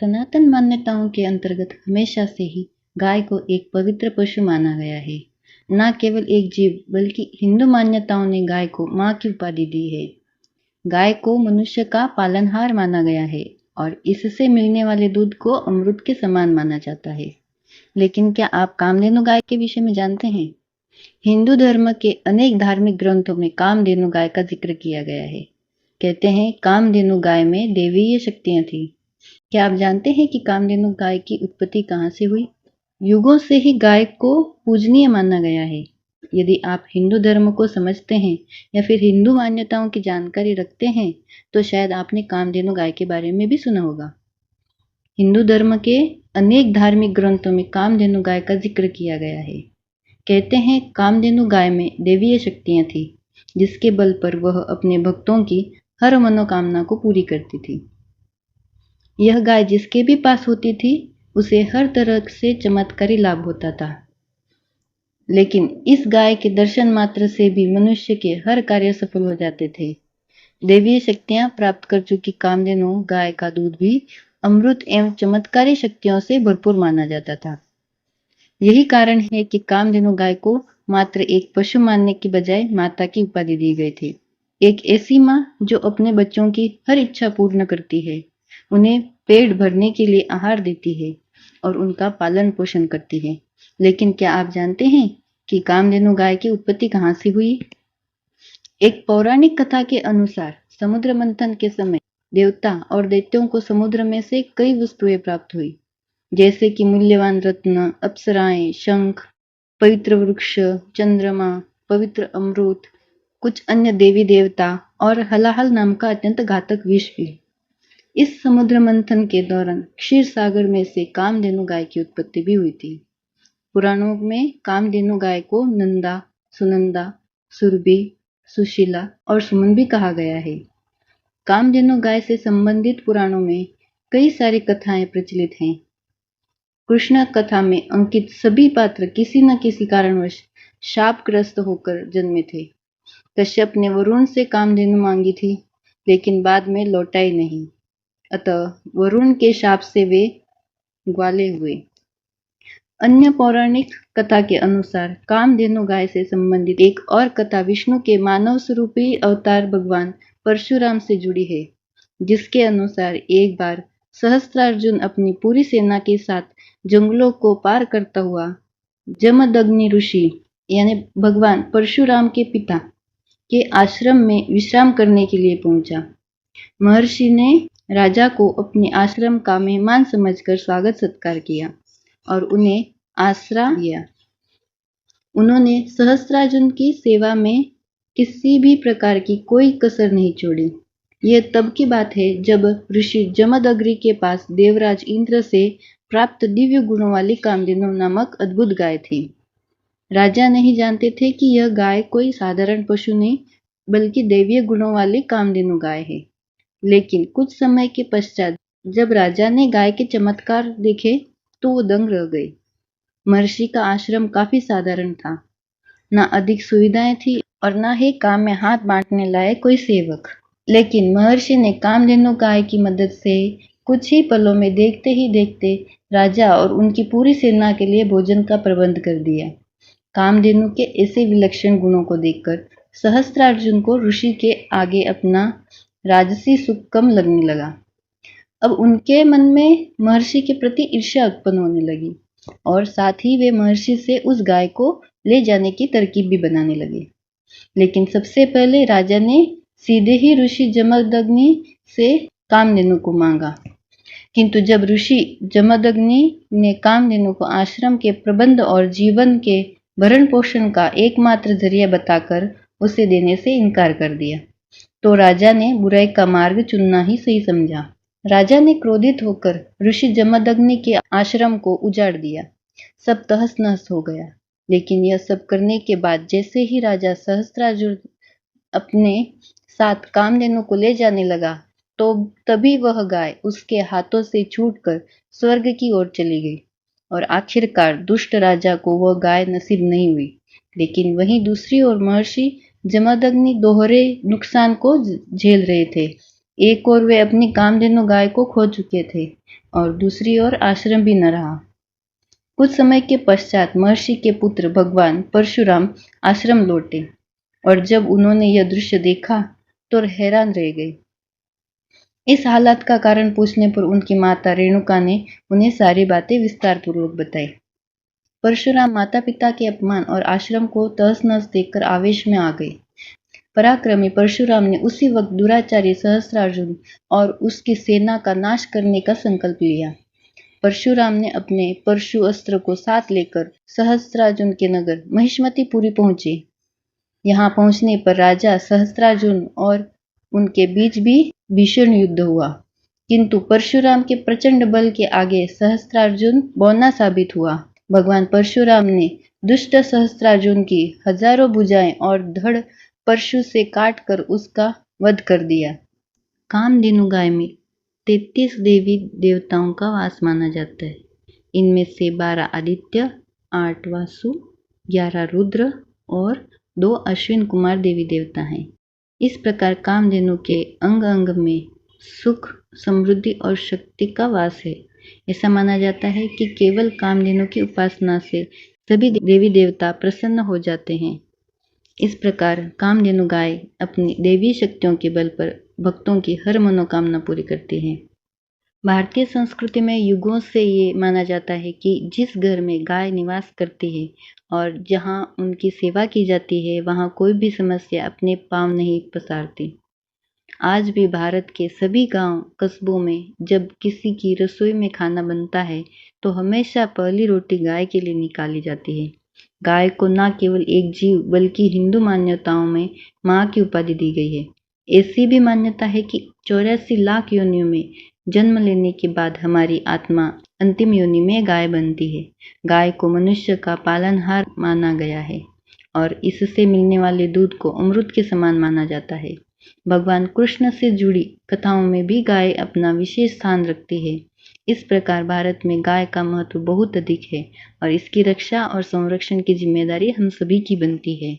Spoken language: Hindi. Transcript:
सनातन मान्यताओं के अंतर्गत हमेशा से ही गाय को एक पवित्र पशु माना गया है। न केवल एक जीव बल्कि हिंदू मान्यताओं ने गाय को मां की उपाधि दी है। गाय को मनुष्य का पालनहार माना गया है और इससे मिलने वाले दूध को अमृत के समान माना जाता है। लेकिन क्या आप कामधेनु गाय के विषय में जानते हैं? हिंदू धर्म के अनेक धार्मिक ग्रंथों में कामधेनु गाय का जिक्र किया गया है। कहते हैं कामधेनु गाय में दैवीय शक्तियां थी। क्या आप जानते हैं कि कामधेनु गाय की उत्पत्ति कहाँ से हुई? युगों से ही गाय को पूजनीय माना गया है। यदि आप हिंदू धर्म को समझते हैं या फिर हिंदू मान्यताओं की जानकारी रखते हैं, तो शायद आपने कामधेनु गाय के बारे में भी सुना होगा। हिंदू धर्म के अनेक धार्मिक ग्रंथों में कामधेनु गाय का जिक्र किया गया है। कहते हैं कामधेनु गाय में दैवीय शक्तियां थी, जिसके बल पर वह अपने भक्तों की हर मनोकामना को पूरी करती थी। यह गाय जिसके भी पास होती थी, उसे हर तरह से चमत्कारी लाभ होता था। लेकिन इस गाय के दर्शन मात्र से भी मनुष्य के हर कार्य सफल हो जाते थे। दैवीय शक्तियां प्राप्त कर चुकी कामधेनु गाय का दूध भी अमृत एवं चमत्कारी शक्तियों से भरपूर माना जाता था। यही कारण है कि कामधेनु गाय को मात्र एक पशु मानने की बजाय माता की उपाधि दी गई थी। एक ऐसी माँ जो अपने बच्चों की हर इच्छा पूर्ण करती है, उन्हें पेट भरने के लिए आहार देती है और उनका पालन पोषण करती है। लेकिन क्या आप जानते हैं कि कामधेनु गाय की उत्पत्ति कहाँ से हुई? एक पौराणिक कथा के अनुसार समुद्र मंथन के समय देवता और दैत्यों को समुद्र में से कई वस्तुएं प्राप्त हुई, जैसे कि मूल्यवान रत्न, अप्सराएं, शंख, पवित्र वृक्ष, चंद्रमा, पवित्र अमृत, कुछ अन्य देवी देवता और हलाहल नाम का अत्यंत घातक विष भी। इस समुद्र मंथन के दौरान क्षीर सागर में से कामधेनु गाय की उत्पत्ति भी हुई थी। पुराणों में कामधेनु गाय को नंदा, सुनंदा, सुरभि, सुशीला और सुमन भी कहा गया है। कामधेनु गाय से संबंधित पुराणों में कई सारी कथाएं प्रचलित हैं। कृष्ण कथा में अंकित सभी पात्र किसी न किसी कारणवश शापग्रस्त होकर जन्मे थे। कश्यप ने वरुण से कामधेनु मांगी थी, लेकिन बाद में लौटाई नहीं, अतः वरुण के शाप से वे ग्वाले हुए। अन्य पौराणिक कथा के अनुसार कामधेनु गाय से संबंधित एक और कथा विष्णु के मानव स्वरूपी अवतार भगवान परशुराम से जुड़ी है, जिसके अनुसार एक बार सहस्त्रार्जुन अपनी पूरी सेना के साथ जंगलों को पार करता हुआ जमदग्नि ऋषि यानी भगवान परशुराम के पिता के आश्रम में विश्राम करने के लिए पहुंचा। महर्षि ने राजा को अपने आश्रम का मेहमान समझकर स्वागत सत्कार किया और उन्हें आसरा दिया। उन्होंने सहस्त्रार्जुन की सेवा में किसी भी प्रकार की कोई कसर नहीं छोड़ी। यह तब की बात है जब ऋषि जमदग्नि के पास देवराज इंद्र से प्राप्त दिव्य गुणों वाली कामधेनु नामक अद्भुत गाय थी। राजा नहीं जानते थे कि यह गाय कोई साधारण पशु नहीं बल्कि दैवीय गुणों वाली कामधेनु गाय है। लेकिन कुछ समय के पश्चात जब राजा ने गाय के चमत्कार देखे तो वो दंग रह गए। महर्षि का आश्रम काफी साधारण था, न अधिक सुविधाएं थी और न ही काम में हाथ बांटने लायक कोई सेवक। लेकिन महर्षि ने कामधेनु गाय की मदद से कुछ ही पलों में देखते ही देखते राजा और उनकी पूरी सेना के लिए भोजन का प्रबंध कर दिया। कामधेनु के ऐसे विलक्षण गुणों को देखकर सहस्त्रार्जुन को ऋषि के आगे अपना राजसी सुख कम लगने लगा। अब उनके मन में महर्षि के प्रति ईर्ष्या उत्पन्न होने लगी और साथ ही वे महर्षि से उस गाय को ले जाने की तरकीब भी बनाने लगे। लेकिन सबसे पहले राजा ने सीधे ही ऋषि जमदग्नि से कामधेनु को मांगा। किंतु जब ऋषि जमदग्नि ने कामधेनु को आश्रम के प्रबंध और जीवन के भरण पोषण का एकमात्र जरिया बताकर उसे देने से इनकार कर दिया, तो राजा ने बुराई का मार्ग चुनना ही सही समझा। राजा ने क्रोधित होकर ऋषि जमदग्नि के आश्रम को उजाड़ दिया। सब तहस नहस हो गया। लेकिन यह सब करने के बाद जैसे ही राजा सहस्त्रार्जुन अपने साथ कामधेनु को ले जाने लगा, तो तभी वह गाय उसके हाथों से छूटकर स्वर्ग की ओर चली गई और आखिरकार दुष्ट राजा को वह गाय नसीब नहीं हुई। लेकिन वहीं दूसरी ओर महर्षि जमदग्नि दोहरे नुकसान को झेल रहे थे। एक ओर वे अपनी कामधेनु गाय को खो चुके थे और दूसरी ओर आश्रम भी न रहा। कुछ समय के पश्चात महर्षि के पुत्र भगवान परशुराम आश्रम लौटे और जब उन्होंने यह दृश्य देखा तो हैरान रह गए। इस हालत का कारण पूछने पर उनकी माता रेणुका ने उन्हें सारी बातें विस्तार पूर्वक बताई। परशुराम माता पिता के अपमान और आश्रम को तहस नहस देखकर आवेश में आ गए। पराक्रमी परशुराम ने उसी वक्त दुराचारी सहस्त्रार्जुन और उसकी सेना का नाश करने का संकल्प लिया। परशुराम ने अपने परशु अस्त्र को साथ लेकर सहस्त्रार्जुन के नगर महिष्मतिपुरी पहुंचे। यहाँ पहुंचने पर राजा सहस्त्रार्जुन और उनके बीच भी भीषण युद्ध हुआ, किंतु परशुराम के प्रचंड बल के आगे सहस्त्रार्जुन बौना साबित हुआ। भगवान परशुराम ने दुष्ट सहस्त्रार्जुन की हजारों भुजाएं और धड़ परशु से काटकर उसका वध कर दिया। कामधेनु गाय में 33 देवी देवताओं का वास माना जाता है। इनमें से 12 आदित्य, 8 वासु, 11 रुद्र और 2 अश्विन कुमार देवी देवता हैं। इस प्रकार कामधेनु के अंग अंग में सुख, समृद्धि और शक्ति का वास है। ऐसा माना जाता है कि केवल कामधेनु की उपासना से सभी देवी देवता प्रसन्न हो जाते हैं। इस प्रकार कामधेनु गाय अपनी देवी शक्तियों के बल पर भक्तों की हर मनोकामना पूरी करती है। भारतीय संस्कृति में युगों से ये माना जाता है कि जिस घर में गाय निवास करती है और जहाँ उनकी सेवा की जाती है, वहाँ कोई भी समस्या अपने पांव नहीं पसारती। आज भी भारत के सभी गांव, कस्बों में जब किसी की रसोई में खाना बनता है तो हमेशा पहली रोटी गाय के लिए निकाली जाती है। गाय को न केवल एक जीव बल्कि हिंदू मान्यताओं में माँ की उपाधि दी गई है। ऐसी भी मान्यता है कि 84 लाख योनियों में जन्म लेने के बाद हमारी आत्मा अंतिम योनि में गाय बनती है। गाय को मनुष्य का पालनहार माना गया है और इससे मिलने वाले दूध को अमृत के समान माना जाता है। भगवान कृष्ण से जुड़ी कथाओं में भी गाय अपना विशेष स्थान रखती है। इस प्रकार भारत में गाय का महत्व बहुत अधिक है और इसकी रक्षा और संरक्षण की जिम्मेदारी हम सभी की बनती है।